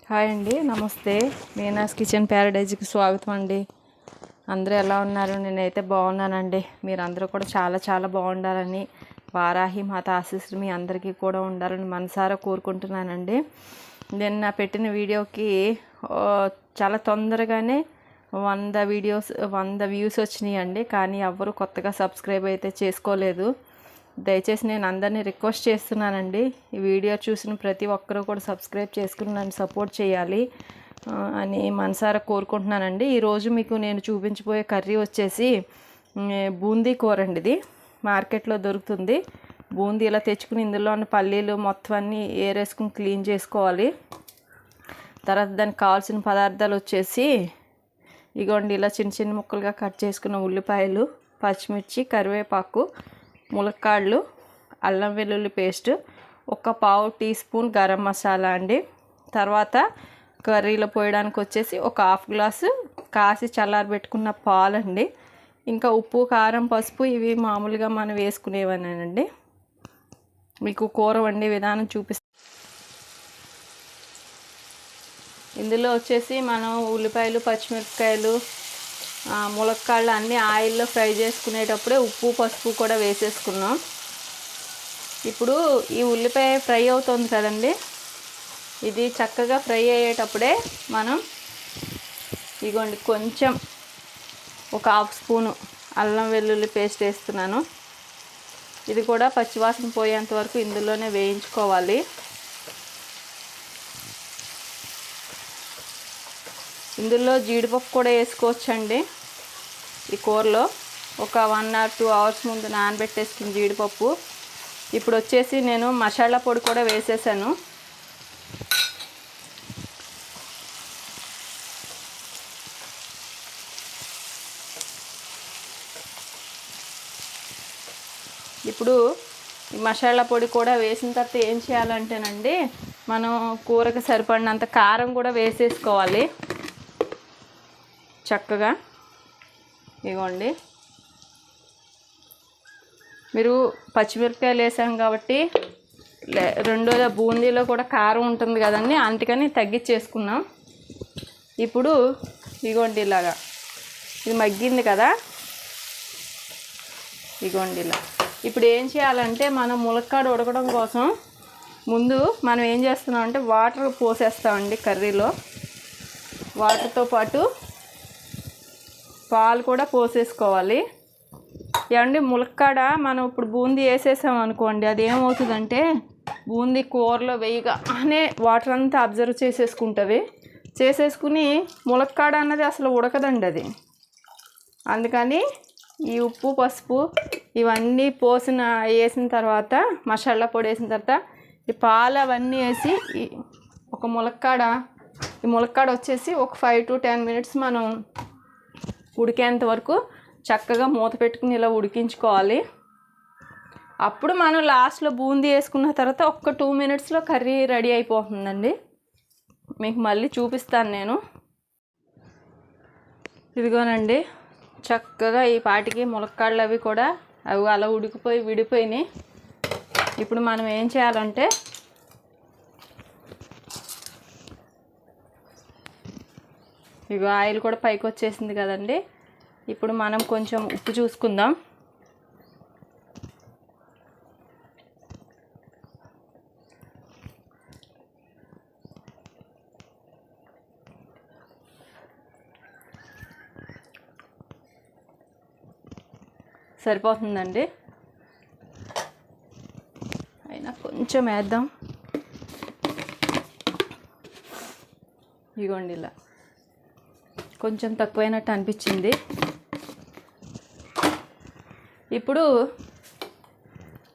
Hi అండి, నమస్తే. Meena's kitchen ప్యారడైజ్కి స్వాగతం అండి. అందరూ ఎలా ఉన్నారు? నేనైతే బాగున్నానండి. మీరందరూ కూడా చాలా చాలా బాగుండాలని, వారాహి మాత ఆశీస్సులు మీ అందరికీ కూడా ఉండాలని మనసారా కోరుకుంటున్నానండి. నిన్న పెట్టిన వీడియోకి చాలా తొందరగానే 100 వ్యూస్ వచ్చినాయి అండి. కానీ ఎవ్వరు కొత్తగా సబ్స్క్రైబ్ అయితే చేసుకోలేదు. దయచేసి నేను అందరినీ రిక్వెస్ట్ చేస్తున్నానండి, ఈ వీడియో చూసిన ప్రతి ఒక్కరూ కూడా సబ్స్క్రైబ్ చేసుకుని నన్ను సపోర్ట్ చేయాలి అని మనసారా కోరుకుంటున్నానండి. ఈరోజు మీకు నేను చూపించబోయే కర్రీ వచ్చేసి బూందీ కూర అండి. ఇది మార్కెట్లో దొరుకుతుంది. బూందీ ఇలా తెచ్చుకుని ఇందులో ఉన్న పల్లీలు మొత్తం అన్నీ ఏరేసుకుని క్లీన్ చేసుకోవాలి. తర్వాత దానికి కావాల్సిన పదార్థాలు వచ్చేసి ఇగోండి, ఇలా చిన్న చిన్న ముక్కలుగా కట్ చేసుకున్న ఉల్లిపాయలు, పచ్చిమిర్చి, కరివేపాకు, ములక్కాడలు, అల్లం వెల్లుల్లి paste, 1/4 teaspoon garam masala అండి. తర్వాత కర్రీలో పోయడానికి వచ్చేసి 1/2 గ్లాసు కాసి చల్లారబెట్టుకున్న పాలండి. ఇంకా ఉప్పు, కారం, పసుపు ఇవి మామూలుగా మనం వేసుకునేవనండి. మీకు కూర వండే విధానం చూపిస్తాను. ఇందులో వచ్చేసి మనం ఉల్లిపాయలు, పచ్చిమిరపకాయలు, ములక్కాడలు అన్నీ ఆయిల్లో ఫ్రై చేసుకునేటప్పుడే ఉప్పు, పసుపు కూడా వేసేసుకున్నాం. ఇప్పుడు ఈ ఉల్లిపాయ ఫ్రై అవుతుంది కదండి, ఇది చక్కగా ఫ్రై అయ్యేటప్పుడే మనం ఇగోండి కొంచెం 1/2 స్పూను అల్లం వెల్లుల్లి పేస్ట్ వేస్తున్నాను. ఇది కూడా పచ్చివాసన పోయేంత వరకు ఇందులోనే వేయించుకోవాలి. ఇందులో జీడిపప్పు కూడా వేసుకోవచ్చండి. ఈ కూరలో ఒక 1 or 2 hours ముందు నానబెట్టేసుకుని జీడిపప్పు. ఇప్పుడు వచ్చేసి నేను మసాలా పొడి కూడా వేసేసాను. ఇప్పుడు ఈ మసాలా పొడి కూడా వేసిన తర్వాత ఏం చేయాలంటేనండి, మనం కూరకు సరిపడినంత కారం కూడా వేసేసుకోవాలి చక్కగా. ఇగోండి, మీరు పచ్చిమిరపకాయలు వేసాం కాబట్టి రెండోది బూందీలో కూడా కారం ఉంటుంది కదండి, అందుకని తగ్గించేసుకున్నాం. ఇప్పుడు ఇగోండి ఇలాగా ఇది మగ్గింది కదా, ఇగోండి ఇలా. ఇప్పుడు ఏం చేయాలంటే, మనం ములక్కాడ ఉడకడం కోసం ముందు మనం ఏం చేస్తున్నామంటే వాటర్ పోసేస్తామండి కర్రీలో. వాటర్తో పాటు పాలు కూడా పోసేసుకోవాలి. ఏమండి, ములక్కాడ మనం ఇప్పుడు బూందీ వేసేసాం అనుకోండి, అది ఏమవుతుందంటే బూందీ కూరలో వేయగానే వాటర్ అంతా అబ్జర్వ్ చేసేసుకుని ములక్కాడ అన్నది అసలు ఉడకదండి అది. అందుకని ఈ ఉప్పు, పసుపు ఇవన్నీ వేసిన తర్వాత, మసాలా పొడి వేసిన తర్వాత ఈ పాలు అవన్నీ వేసి ఈ ములక్కాడ వచ్చేసి ఒక 5 to 10 minutes మనం ఉడికేంత వరకు చక్కగా మూత పెట్టుకుని ఇలా ఉడికించుకోవాలి. అప్పుడు మనం లాస్ట్లో బూందీ వేసుకున్న తర్వాత ఒక్క 2 minutesలో కర్రీ రెడీ అయిపోతుందండి. మీకు మళ్ళీ చూపిస్తాను నేను. ఇదిగోనండి, చక్కగా ఈ పాటికి ములక్కాడలు అవి కూడా అలా విడిపోయినాయి. ఇప్పుడు మనం ఏం చేయాలంటే, ఇగో ఆయిల్ కూడా పైకి వచ్చేసింది కదండి. ఇప్పుడు మనం కొంచెం ఉప్పు చూసుకుందాం. సరిపోతుందండి, అయినా కొంచెం వేద్దాం. ఇగోండి ఇలా కొంచెం తక్కువైనట్టు అనిపించింది. ఇప్పుడు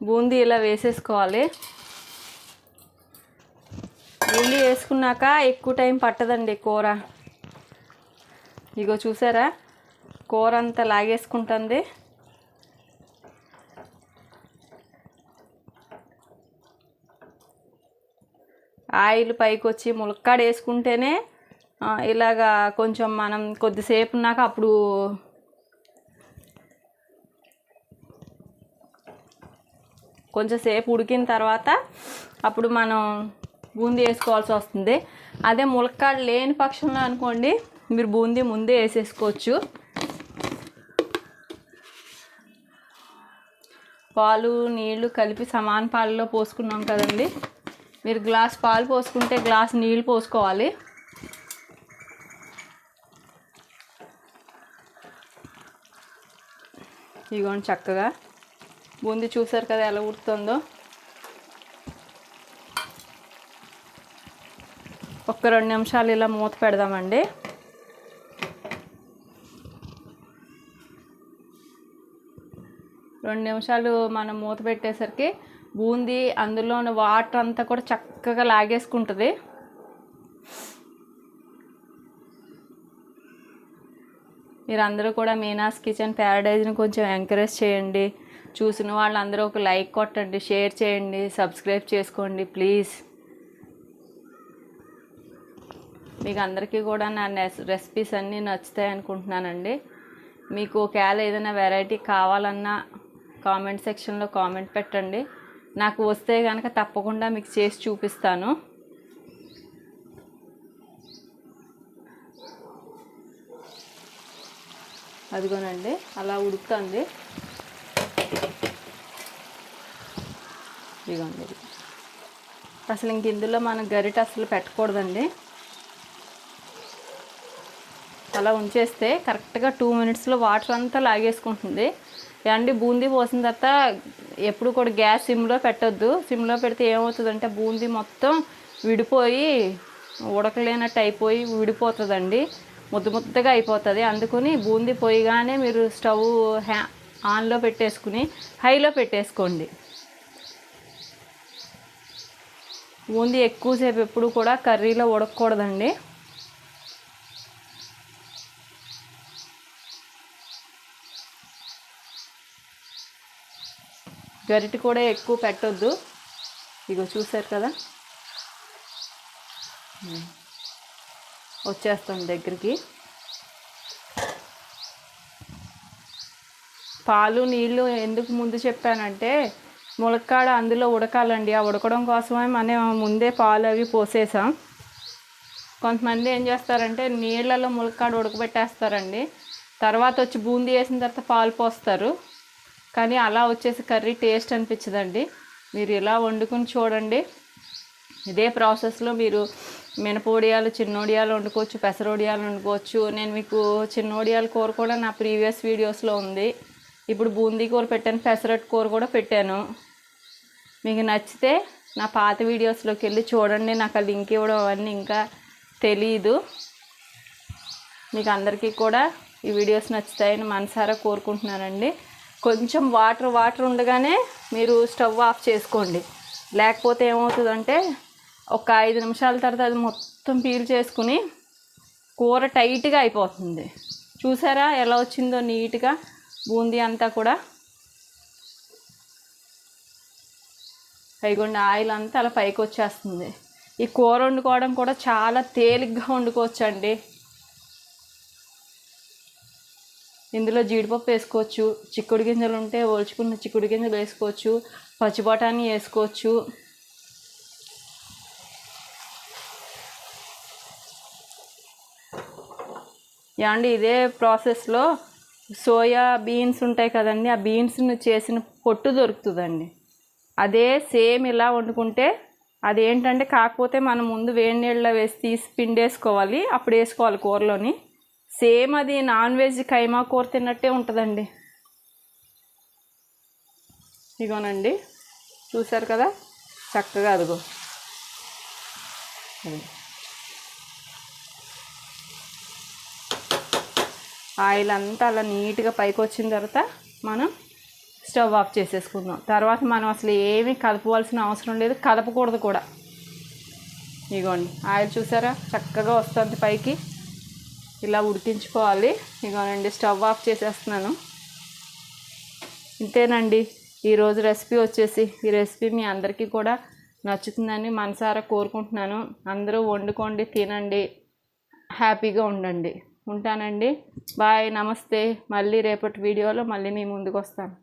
బూందీ ఇలా వేసేసుకోవాలి. బూందీ వేసుకున్నాక ఎక్కువ టైం పట్టదండి కూర. ఇగో చూసారా, కూర అంతా లాగేసుకుంటుంది. ఆయిల్ పైకి వచ్చి ములక్కాడ వేసుకుంటేనే ఇలాగా కొంచెం మనం కొద్దిసేపు ఉన్నాక అప్పుడు కొంచెంసేపు ఉడికిన తర్వాత అప్పుడు మనం బూందీ వేసుకోవాల్సి వస్తుంది. అదే ములక్కాడ లేని పక్షంలో అనుకోండి మీరు బూందీ ముందే వేసేసుకోవచ్చు. పాలు నీళ్లు కలిపి సమాన పాలలో పోసుకున్నాం కదండి, మీరు గ్లాస్ పాలు పోసుకుంటే గ్లాస్ నీళ్ళు పోసుకోవాలి. ఇదిగోండి చక్కగా బూందీ చూసారు కదా ఎలా ఉడుతుందో. ఒక్క 2 నిమిషాలు ఇలా మూత పెడదామండి. రెండు నిమిషాలు మనం మూత పెట్టేసరికి బూందీ అందులోని వాటర్ అంతా కూడా చక్కగా లాగేసుకుంటుంది. మీరందరూ కూడా మీనాస్ కిచెన్ ప్యారడైజ్ని కొంచెం ఎంకరేజ్ చేయండి. చూసిన వాళ్ళందరూ ఒక లైక్ కొట్టండి, షేర్ చేయండి, సబ్స్క్రైబ్ చేసుకోండి ప్లీజ్. మీకు అందరికీ కూడా నా రెసిపీస్ అన్నీ నచ్చుతాయి అనుకుంటున్నానండి. మీకు ఒకవేళ ఏదైనా వెరైటీ కావాలన్నా కామెంట్ సెక్షన్లో కామెంట్ పెట్టండి. నాకు వస్తే కనుక తప్పకుండా మీకు చేసి చూపిస్తాను. అదిగోనండి అలా ఉడుకుతుంది. ఇదిగోండి, అసలు ఇంక ఇందులో మనం గరిట అసలు పెట్టకూడదండి. అలా ఉంచేస్తే కరెక్ట్గా 2 మినిట్స్లో వాటర్ అంతా లాగేసుకుంటుంది. అండి బూందీ పోసిన తర్వాత ఎప్పుడు కూడా గ్యాస్ సిమ్లో పెట్టొద్దు. సిమ్లో పెడితే ఏమవుతుందంటే బూందీ మొత్తం విడిపోయి ఉడకలేనట్టు అయిపోయి విడిపోతుందండి, ముద్దగా అయిపోతుంది. అందుకని బూందీ పోయిగానే మీరు స్టవ్ ఆన్లో పెట్టేసుకుని హైలో పెట్టేసుకోండి. బూందీ ఎక్కువసేపు ఎప్పుడు కూడా కర్రీలో ఉడకకూడదండి. గరిటె కూడా ఎక్కువ పెట్టొద్దు. ఇగో చూసారు కదా వచ్చేస్తుంది దగ్గరికి. పాలు నీళ్ళు ఎందుకు ముందు చెప్పానంటే ములక్కాడ అందులో ఉడకాలండి. ఆ ఉడకడం కోసమే మనం ముందే పాలు అవి పోసేసాం. కొంతమంది ఏం చేస్తారంటే నీళ్ళలో ములక్కాడ ఉడకబెట్టేస్తారండి, తర్వాత వచ్చి బూందీ వేసిన తర్వాత పాలు పోస్తారు. కానీ అలా వచ్చేసి కర్రీ టేస్ట్ అనిపించదండి. మీరు ఇలా వండుకుని చూడండి. ఇదే ప్రాసెస్లో మీరు మినపొడియాలు, చిన్నొడియాలు వండుకోవచ్చు, పెసరొడియాలు వండుకోవచ్చు. నేను మీకు చిన్నొడియాల కూర కూడా నా ప్రీవియస్ వీడియోస్లో ఉంది. ఇప్పుడు బూందీ కూర పెట్టాను, పెసరట్టు కూర కూడా పెట్టాను. మీకు నచ్చితే నా పాత వీడియోస్లోకి వెళ్ళి చూడండి. నాకు ఆ లింక్ ఇవ్వడం అవన్నీ ఇంకా తెలీదు. మీకు అందరికీ కూడా ఈ వీడియోస్ నచ్చుతాయని మనసారా కోరుకుంటున్నానండి. కొంచెం వాటర్ ఉండగానే మీరు స్టవ్ ఆఫ్ చేసుకోండి. లేకపోతే ఏమవుతుందంటే ఒక 5 నిమిషాల తర్వాత అది మొత్తం పీల్ చేసుకుని కూర టైట్గా అయిపోతుంది. చూసారా ఎలా వచ్చిందో నీట్గా బూందీ అంతా కూడా. పైగుండి ఆయిల్ అంతా అలా పైకి వచ్చేస్తుంది. ఈ కూర వండుకోవడం కూడా చాలా తేలిగ్గా వండుకోవచ్చు. ఇందులో జీడిపప్పు వేసుకోవచ్చు, చిక్కుడు గింజలు ఉంటే ఒలుచుకున్న చిక్కుడు గింజలు వేసుకోవచ్చు, పచ్చి బఠానీ వేసుకోవచ్చు. ఏమండి ఇదే ప్రాసెస్లో సోయా బీన్స్ ఉంటాయి కదండి, ఆ బీన్స్ని చేసిన పొట్టు దొరుకుతుందండి. అదే సేమ్ ఇలా వండుకుంటే అదేంటంటే కాకపోతే మనం ముందు వేడి నీళ్ళలో వేసి తీసి పిండేసుకోవాలి, అప్పుడు వేసుకోవాలి కూరలోని. సేమ్ అది నాన్ వెజ్ కైమా కూర తిన్నట్టే ఉంటుందండి. ఇగోనండి చూసారు కదా చక్కగా అదిగో ఆయిల్ అంతా అలా నీట్గా పైకి వచ్చిన తర్వాత మనం స్టవ్ ఆఫ్ చేసేసుకుందాం. తర్వాత మనం అసలు ఏమీ కలపవలసిన అవసరం లేదు, కలపకూడదు కూడా. ఇగోండి ఆయిల్ చూసారా చక్కగా వస్తుంది పైకి. ఇలా ఉడికించుకోవాలి. ఇగోనండి స్టవ్ ఆఫ్ చేసేస్తున్నాను. ఇంతేనండి ఈరోజు రెసిపీ వచ్చేసి. ఈ రెసిపీ మీ అందరికీ కూడా నచ్చుతుందని మనసారా కోరుకుంటున్నాను. అందరూ వండుకోండి, తినండి, హ్యాపీగా ఉండండి. ఉంటానండి. బాయ్, నమస్తే. మళ్ళీ రేపటి వీడియోలో మళ్ళీ మీ ముందుకు వస్తాను.